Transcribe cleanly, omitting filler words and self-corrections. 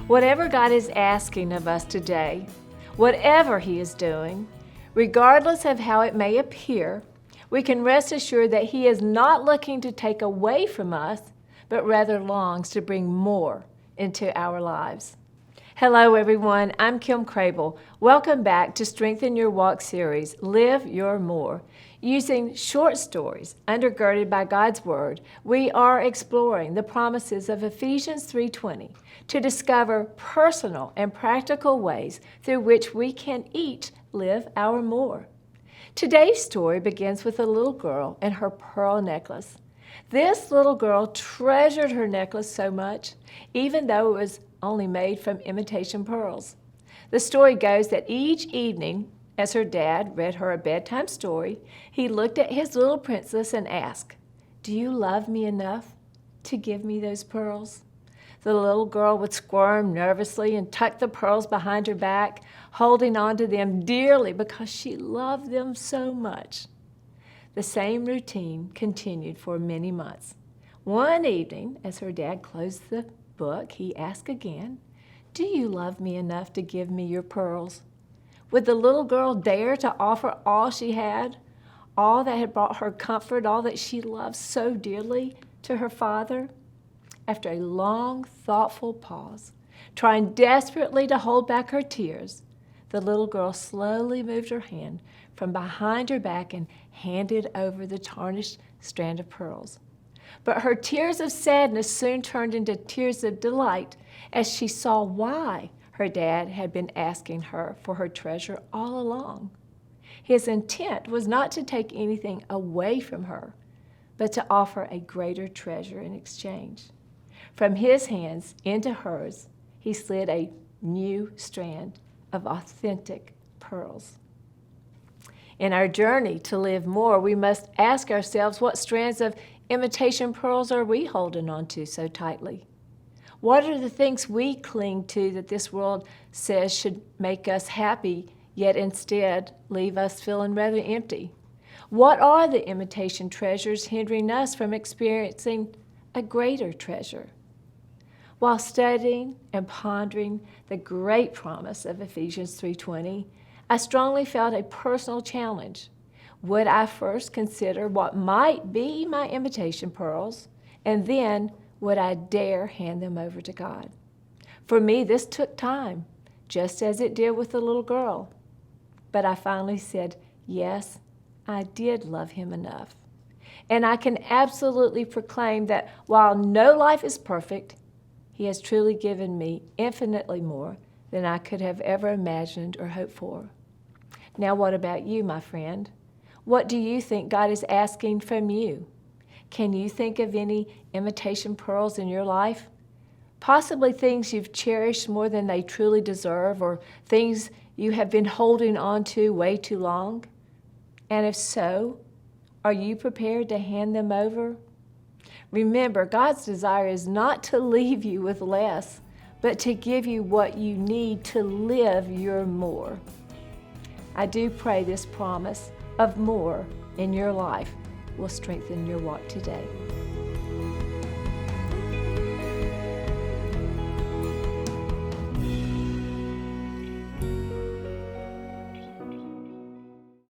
Whatever God is asking of us today, whatever He is doing, regardless of how it may appear, we can rest assured that He is not looking to take away from us, but rather longs to bring more into our lives. Hello, everyone. I'm Kim Crabill. Welcome back to Strengthen Your Walk series, Live Your More. Using short stories undergirded by God's Word, we are exploring the promises of Ephesians 3:20 to discover personal and practical ways through which we can each live our more. Today's story begins with a little girl and her pearl necklace. This little girl treasured her necklace so much, even though it was only made from imitation pearls. The story goes that each evening, as her dad read her a bedtime story, he looked at his little princess and asked, "Do you love me enough to give me those pearls?" The little girl would squirm nervously and tuck the pearls behind her back, holding on to them dearly because she loved them so much. The same routine continued for many months. One evening, as her dad closed the book, he asked again, "Do you love me enough to give me your pearls?" Would the little girl dare to offer all she had, all that had brought her comfort, all that she loved so dearly to her father? After a long, thoughtful pause, trying desperately to hold back her tears, the little girl slowly moved her hand from behind her back and handed over the tarnished strand of pearls. But her tears of sadness soon turned into tears of delight as she saw why her dad had been asking her for her treasure all along. His intent was not to take anything away from her, but to offer a greater treasure in exchange. From his hands into hers, he slid a new strand of authentic pearls. In our journey to live more, we must ask ourselves, what strands of imitation pearls are we holding on to so tightly? What are the things we cling to that this world says should make us happy, yet instead leave us feeling rather empty? What are the imitation treasures hindering us from experiencing a greater treasure? While studying and pondering the great promise of Ephesians 3:20, I strongly felt a personal challenge. Would I first consider what might be my imitation pearls, and then would I dare hand them over to God? For me, this took time, just as it did with the little girl. But I finally said, yes, I did love Him enough. And I can absolutely proclaim that while no life is perfect, He has truly given me infinitely more than I could have ever imagined or hoped for. Now, what about you, my friend? What do you think God is asking from you? Can you think of any imitation pearls in your life? Possibly things you've cherished more than they truly deserve, or things you have been holding on to way too long? And if so, are you prepared to hand them over? Remember, God's desire is not to leave you with less, but to give you what you need to live your more. I do pray this promise of more in your life will strengthen your walk today.